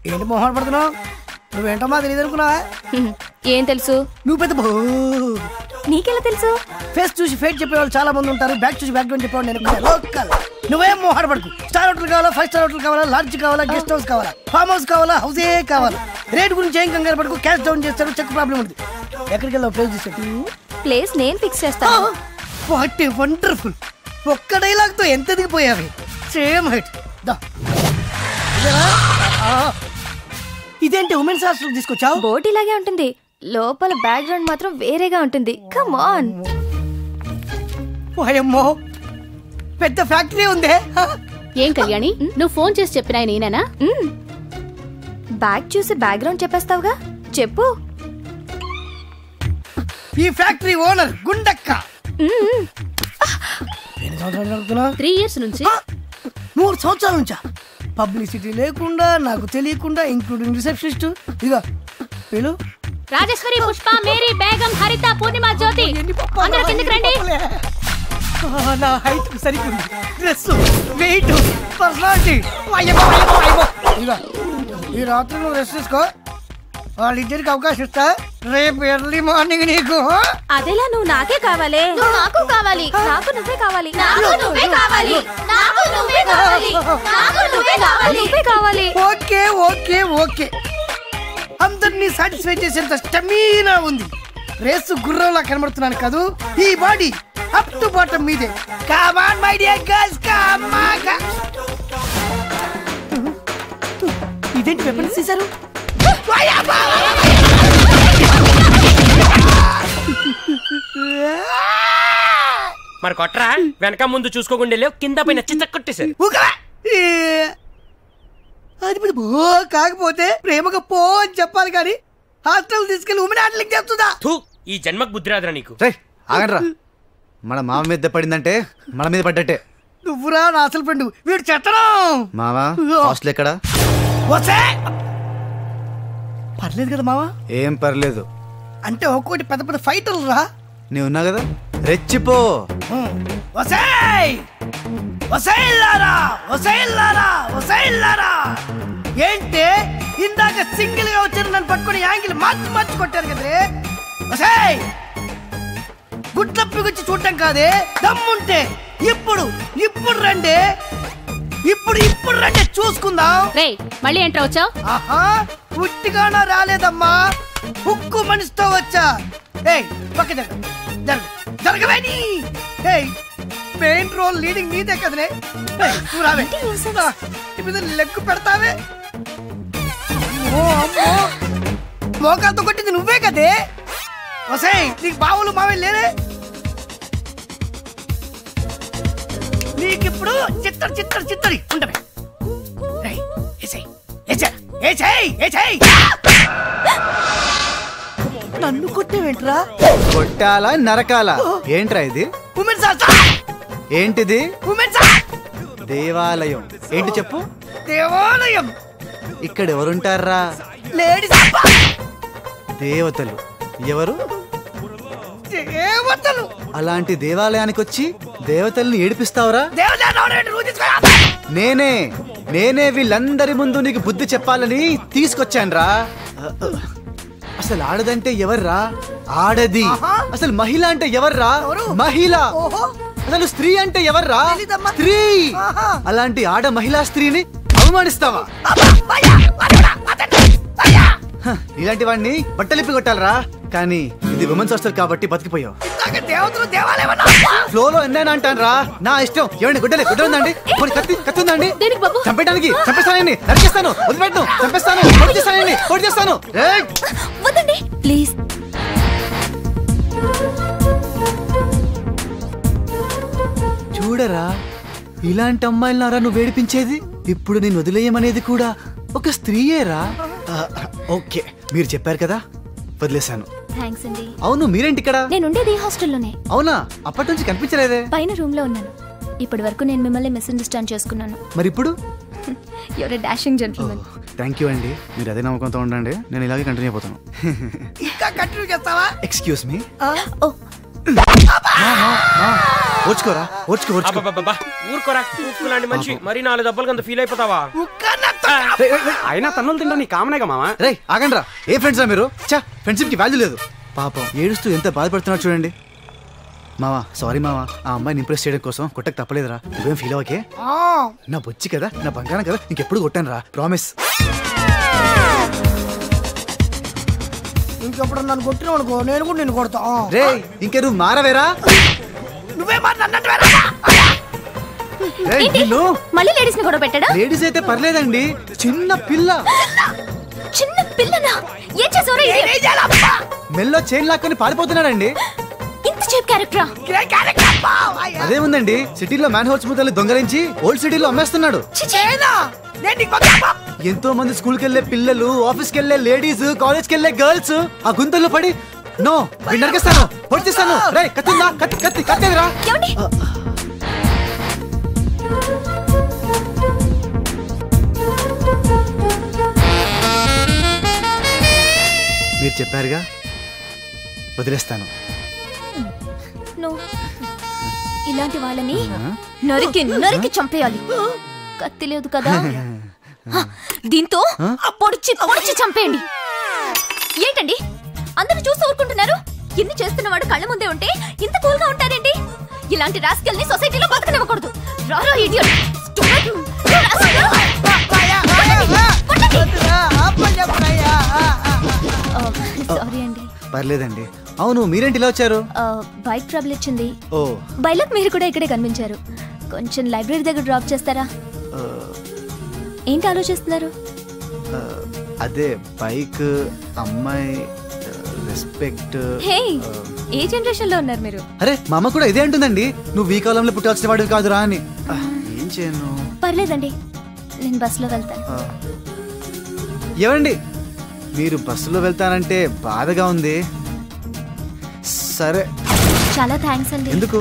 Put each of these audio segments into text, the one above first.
ఏంటి మొహం పడుతున్నావు? నువ్వేంటమ్మా తెలియదు అనుకున్నావా? ఏం తెలుసు? నువ్వు పెద్ద నీకెలా తెలుసు? ఫేస్ చూసి ఫేట్ చెప్పేవాళ్ళు చాలా మంది ఉంటారు, బ్యాక్ చూసి బ్యాక్ గ్రౌండ్ చెప్పేవాళ్ళు నేను లోకల్. నువ్వేం మొహం పడుకు. స్టార్ హోటల్ కావాలా, 5 స్టార్ హోటల్ కావాలా, లాడ్జ్ కావాలా, గెస్ట్ హౌస్ కావాలా, ఫామ్ హౌస్ కావాలా, హౌసే కావాలా? రేట్ గురించి ఏం కంగారు పడుకు. క్యాష్ డౌన్ చేస్తాడు, చెక్ ప్రాబ్లం ఉంటుంది. ఎక్కడికి వెళ్ళావు? ప్లేస్ తీసాడు. ప్లేస్ నేను ఫిక్స్ చేస్తాను. What a wonderful. ఒక్క డైలాగ్ తో ఎంత దిగిపోయావి. Same height. ఇదేంటి ఉమెన్స్ హాస్టల్ తీసుకొచ్చావు? బోట్ ఇలాగే ఉంటుంది, లోపల బ్యాక్గ్రౌండ్ మాత్రం వేరేగా ఉంటుంది. Come on. ఓయమ్మో, పెద్ద ఫ్యాక్టరీ ఉందే. ఏం కళ్యాణి, నువ్వు ఫోన్ చేసి చెప్పినా నేనేనా? బ్యాక్ చూసి బ్యాక్గ్రౌండ్ చెప్పేస్తావుగా, చెప్పు. ఈ ఫ్యాక్టరీ ఓనర్ గుండక్క. 3 years నుంచి. 3 సంవత్సరాల నుంచా? పబ్లిసిటీ లేకుండా, నాకు తెలియకుండా, ఇంక్లూడింగ్ రిసెప్షనిస్ట్. ఇదిగో వీళ్ళు రాజేశ్వరి, పుష్ప, మేరీ, బేగం, హరిత, పూర్ణిమ, జ్యోతి, అందరూ కిందకి రండి. నా హైట్ సరిగ్గా డ్రెస్, వెయిట్, పర్సనాలిటీ. ఈ రాత్రి నువ్వు రెస్ట్ తీసుకో, వాళ్ళిద్దరికి అవకాశం ఇస్తా. రేపు ఎర్లీ మార్నింగ్ నీకు. అదేలా నువ్వు నాకే కావాలి. నాకు కావాలి. నాకు నువ్వే కావాలి. నాకు నువ్వే కావాలి. నాకు నువ్వే కావాలి. నాకు నువ్వే కావాలి. నువ్వే కావాలి. ఓకే ఓకే ఓకే, అందరినీ సాటిస్ఫై చేసేంత స్టమీనా ఉంది. రేసు గుర్రంలా కనబడుతున్నాను కాదు, ఈ బాడీ అప్ టు బాటం మీదే. Come on my dear girls, come on. ఇదేంటి వెపన్స్ తీశారు? మరి కొట్రా, వెనక ముందు చూసుకోకుండా లేవు, కింద పైన చిత్త కొట్టేశారు. అది కాకపోతే ప్రేమగా పో అని చెప్పాలి కానీ హాస్టల్ తీసుకెళ్లి ఉమెన్ హ్యాండ్లింగ్ చేస్తుందా? ఈ జన్మకు బుద్ధి రాదురా నీకు. ఆగనరా, మన మామ మీద పడిందంటే మన మీద పడ్డట్టే. నువ్వురా నా అసలు ఫ్రెండ్, వీడు చెత్తనం. మామా హాస్టల్ ఎక్కడా? పర్లేదు కదా మావా? ఏం పర్లేదు అంటే ఒక్కోటి పెద్ద పెద్ద ఫైటర్లు రా. నీ ఉన్నా కదా, రెచ్చిపో. ఏంటి ఇందాక సింగిల్ గా వచ్చారు, నన్ను పట్టుకుని యాంగిల్ మార్చి మార్చి కొట్టారు కదే. గుడ్లప్పికొచ్చి చూడటం కాదే, దమ్ముంటే ఇప్పుడు ఇప్పుడు రండి, ఇప్పుడు ఇప్పుడు రండి చూసుకుందాం. మళ్ళీ ఏంట్రా వచ్చావు? ఆహా, పుట్టిగానా రాలేదమ్మా, ఉక్కు మనిషితో వచ్చా. పక్క జరగవేని. మెయిన్ రోల్ లీడింగ్ నీదే కదనే. లెగ్గు పెడతావే. మోకాలతో కొట్టింది నువ్వే కదే. వసాయ్, నీకు బావులు మావే లేరే? నీకిప్పుడు చిత్తడి చిత్తడి చిత్తడి ఉండవే. నన్ను కొట్టేవేంట్రా? కొట్టాలా నరకాలా? ఏంట్రా ఇది? ఏంటిది? దేవాలయం. ఏంటి చెప్పు? దేవాలయం. ఇక్కడ ఎవరుంటారా? దేవతలు. ఎవరు? దేవతలు. అలాంటి దేవాలయానికి వచ్చి దేవతల్ని ఏడిపిస్తావురా? నేనే వీళ్ళందరి ముందు నీకు బుద్ధి చెప్పాలని తీసుకొచ్చాన్రా. అసలు ఆడదంటే ఎవర్రా? ఆడది. అసలు మహిళ అంటే ఎవర్రా? మహిళ. అసలు స్త్రీ అంటే ఎవర్రా? స్త్రీ. అలాంటి ఆడ మహిళా స్త్రీని అవమానిస్తావా? ఇలాంటి వాడిని బట్టలిప్పి కొట్టాలరా. కానీ ఇది ఉమెన్స్ హాస్టల్ కాబట్టి బతికిపోయావు. ఫ్లోలో ఎన్నైనా అంటాను రా, నా ఇష్టం. ఏమండి గుడ్డలే గుడ్డ ఉందండి, కత్తి ఉందండి, చంపేయడానికి చంపేస్తానండి, నరికేస్తాను, వదిలిపెట్టను, చంపేస్తాను, పొడి చేస్తానండి, పొడి చేస్తాను. ప్లీజ్. చూడరా, ఇలాంటి అమ్మాయిలనారా నువ్వు వేడిపించేది? ఇప్పుడు నేను వదిలేయమనేది కూడా ఒక స్త్రీయేరా. ఓకే, మీరు చెప్పారు కదా, వదిలేశాను. థాంక్స్ అండి. అవును, మీరేంటి ఇక్కడ? నేను ఉండేది హాస్టల్లోనే. అవునా? అప్పటి నుంచి కనిపించలేదే. పైన రూమ్ లో ఉన్నాను. ఇప్పటి వరకు నేను మిమ్మల్ని మిస్అండర్స్టాండ్ చేసుకున్నాను. మరి ఇప్పుడు? You're a dashing gentleman. Thank you అండి. మీరు అదే నమ్మకంతో ఉండండి, నేను ఇలాగే కంటిన్యూ అయిపోతాను. ఇంకా కంటిన్యూ చేస్తావా? Excuse me. ఓ ఓర్చుకోరా, ఓర్చుకో. అబ్బబ్బబ్బబ్బా, ఊరుకోరా. ఉక్కులాంటి మనిషి మరి 4 దెబ్బలకి అంత ఫీల్ అయిపోతావా? అయినా తన్నులు తింటా నీ కామనేగా మామ. రే ఆగండి రా, ఏ ఫ్రెండ్స్ రా మీరు? ఫ్రెండ్షిప్ కి వాల్యూ లేదు. పాపం ఏడుస్తూ ఎంత బాధపడుతున్నాడు చూడండి. మావా సారీ మావా, ఆ అమ్మాయిని ఇంప్రెస్ చేయడం కోసం కొట్టక తప్పలేదురా. నువ్వేం ఫీల్ అవ్వకే, నా బొచ్చి కదా, నా బంగారం కదా, ఇంకెప్పుడు కొట్టాను రా, ప్రామిస్. ఇంకెప్పుడు నన్ను కొట్టినావు అనుకో, నేను కూడా నిన్ను కొడతా. రే ఇంకే నువ్వు మారవేరా? నువ్వే మళ్ళీ లేడీస్ ని గొడవ పెట్టాడా? లేడీస్ అయితే పర్లేదండి, చిన్న పిల్ల. చిన్న పిల్లనా? ఏం చేసావురా? మెల్లో చైన్ లాక్కొని పారిపోతున్నాడండి. ఇంత చీప్ క్యారెక్టరా? అదేముందండి, సిటీలో మ్యాన్ హోల్స్ ముద్దలు దొంగరించి ఓల్డ్ సిటీలో అమ్మేస్తున్నాడు. ఎంతో మంది స్కూల్ కి వెళ్లే పిల్లలు, ఆఫీస్ కి వెళ్లే లేడీస్, కాలేజ్ కి వెళ్లే గర్ల్స్ ఆ గుంతల్లో పడి నో నరికేస్తాను, పొడిచేస్తాను. రే కత్తిందా? కత్తేదిరా? మీరు చెప్పారుగా, వదిలేస్తాను. ఇలాంటి వాళ్ళని నరికి నరికి చంపేయాలి. కత్తి లేదు కదా, దీంతో పొడిచి పొడిచి చంపేయండి. ఏంటండి అందరూ చూస్తూ ఊరుకుంటున్నారు? ఎన్ని చేస్తున్నవాడు కళ్ళ ముందే ఉంటే ఇంత కూల్గా ఉంటారేంటి? ఇలాంటి రాస్కెల్ని సొసైటీలో బతకనివ్వకూడదు. రారా ఇడియట్. సారీ అండి. పర్లేదండి. అవును మీరేంటి ఇలా వచ్చారు? బైక్ ట్రబుల్ ఇచ్చింది. ఓ బైలక్ మీరు కూడా ఇక్కడే కనిపించారు. కొంచెం లైబ్రరీ దగ్గర డ్రాప్ చేస్తారా? ఏంటి ఆలోచిస్తున్నారు? అదే బైక్, అమ్మాయి, రెస్పెక్ట్. హే ఏ జనరేషన్ లో ఉన్నారు మీరు? అరే మా అమ్మ కూడా ఇదే అంటుందండి, నువ్వు ఈ కాలంలో పుట్టాల్సిన వాడివి కాదురా అని. ఏం చేయను? పర్లేదండి, నేను బస్సులో వెళ్తాను. ఏమండి మీరు బస్సులో వెళ్తానంటే బాధగా ఉంది. సరే. చాలా థ్యాంక్స్ అండి. ఎందుకు?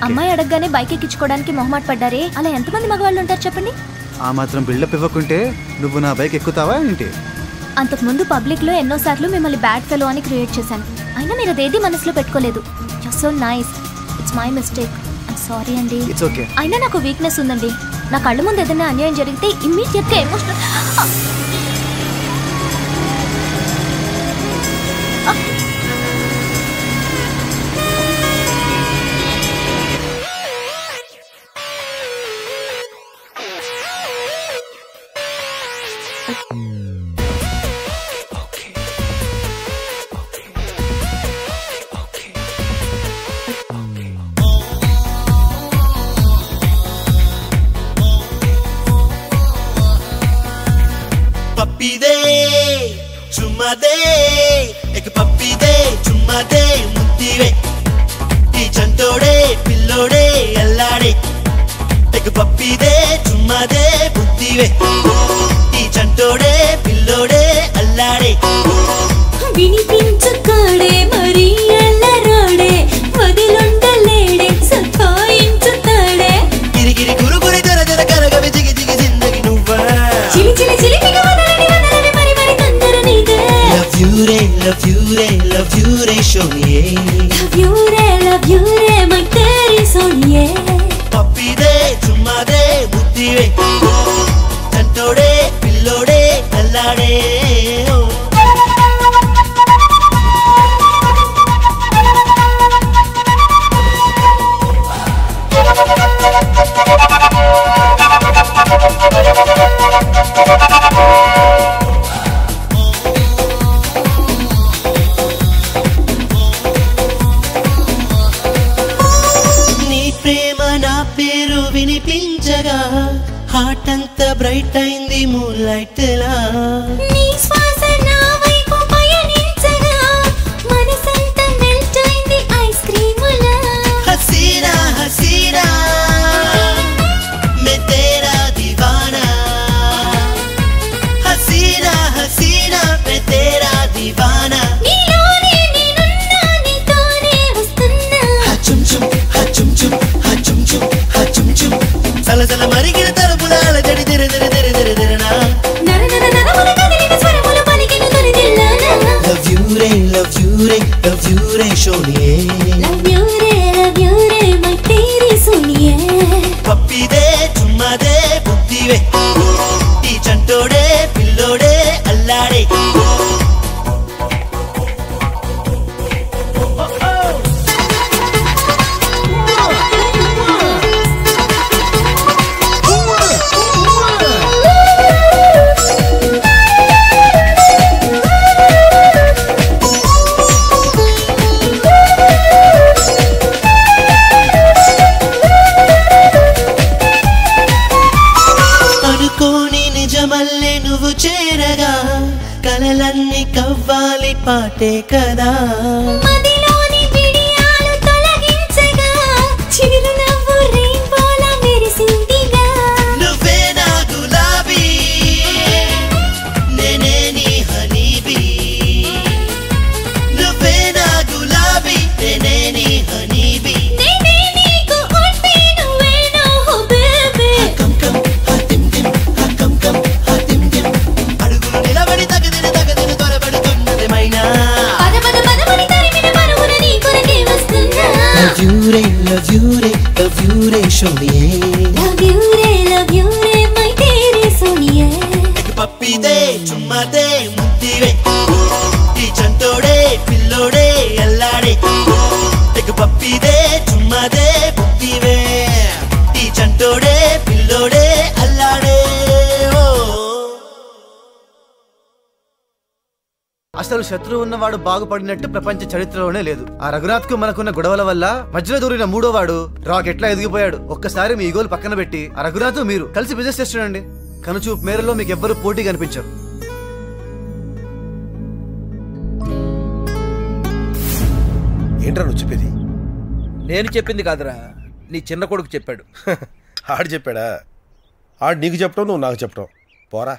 అమ్మాయి అడగగానే బైక్ ఎక్కించుకోవడానికి మొహమాట పడ్డారే, అలా ఎంతమంది మగవాళ్ళు ఉంటారు చెప్పండి? ఆ మాత్రం బిల్డప్ ఇవ్వకుంటే నువ్వు నా బైక్ ఎక్కుతావా ఏంటి? అంతకు ముందు పబ్లిక్ లో ఎన్నోసార్లు మిమ్మల్ని బ్యాడ్ ఫెలో అని క్రియేట్ చేశాను. అయినా మీరు అదేది మనసులో పెట్టుకోలేదు. You so nice. It's my mistake. I'm sorry అండి. It's okay. అయినా నాకు వీక్నెస్ ఉందండి. నా కళ్ళ ముందు ఏదైనా అన్యాయం జరిగితే ఇమ్మీడియట్ గా ఎమోషనల్. పప్పిదే చుమ్మదే ఎక్ పప్పిదే చుమ్మదే ముద్దివే ఈ చంటోడే పిల్లోడే అల్లాడే ఎక్ పప్పిదే చుమ్మదే ముద్దివే ఈ చంటోడే పిల్లోడే అల్లాడే వినిపించుకోడే మరి అల్లరాడే వదిలుండలేడే సతాయించుతాడే గిరిగిరి గురుగురి దర దర కరగవి జిగి జిగి జిందగి నువ్వా చిలి చిలి చిలిపిగా వదలని వదలని మరి మరి తొందర నీదే లవ్ యూ రే లవ్ యూ రే లవ్ యూ రే షోనియే లవ్ యూ రే మై తేరీ సోనియే పప్పిదే చుమ్మదే ముద్దివే చంటోడే పిల్లోడే అల్లాడే నీ ప్రేమ నా పేరు వినిపించగా హార్ట్ అంతా బ్రైట్ అయింది మూన్ లైట్ లా నీ శ్వాస నా వైపు పయనించగా మనసంతా మెల్ట్ అయింది ఐస్ క్రీములా హసీనా హసీనా मैं तेरा दीवाना हसीना हसीना मैं तेरा दीवाना నీలోనే నేనున్నా నీతోనే వస్తున్నా హచుం చుం హచుం చుం హచుం చుం హచుం చుం సలసల మరిగిన తలుపులాల జడి దిర దిర దిర దిర దిరనా love you re shoniye love you re my teri suniye పప్పి దే చుమ్మా దే బుద్ధివే ఈ చంటోడే పిల్లోడే అల్లాడే నిజమల్లే నువ్వు చేరగా కలలన్నీ కవ్వాలి పాటే కదా మదిలోని బిడియాలు తొలగించగా చిరునవ్వు రెయిన్బోలా మెరిసిందిగా నువ్వే నా గులాబీ నేనే నీ హనీబీ నువ్వే నా గులాబీ నేనే నీ హనీబీ నేనే నీకు ఒంటి నువ్వే నా బేబీ కమ్ కమ్ హతిమ్ దిమ్ కమ్ కమ్ హతిమ్ దిమ్ అడుగులు నిలబడి తగదిన త్వరపడుతున్నది మైనా పద పద పదమని తరిమిన పరుగున నీ కొరకే వస్తున్నా love you re shoniye love you re my teri suniye పప్పి దే చుమ్మా దే ముద్దివే ఈ చంటోడే పిల్లోడే అల్లాడే పప్పి దే చుమ్మా దే ముద్దివే ఈ చంటోడే పిల్లోడే అల్లాడే అసలు శత్రువు ఉన్నవాడు బాగుపడినట్టు ప్రపంచ చరిత్రలోనే లేదు. ఆ రఘునాథ్ కు మనకున్న గొడవల వల్ల మధ్యలో దూరిన మూడోవాడు రాక్ ఎట్లా ఎదిగిపోయాడు. ఒక్కసారి మీ ఈగోలు పక్కన పెట్టి ఆ రఘునాథ్ మీరు కలిసి బిజినెస్ చేస్తుండండి. కనుచూపు మేరలో మీకు ఎవ్వరూ పోటీ కనిపించరు. ఏంట్రా నువ్వు చెప్పేది? నేను చెప్పింది కాదురా, నీ చిన్న కొడుకు చెప్పాడు. ఆడు చెప్పాడా? ఆడు నీకు చెప్పడం, నువ్వు నాకు చెప్పడం. పోరా.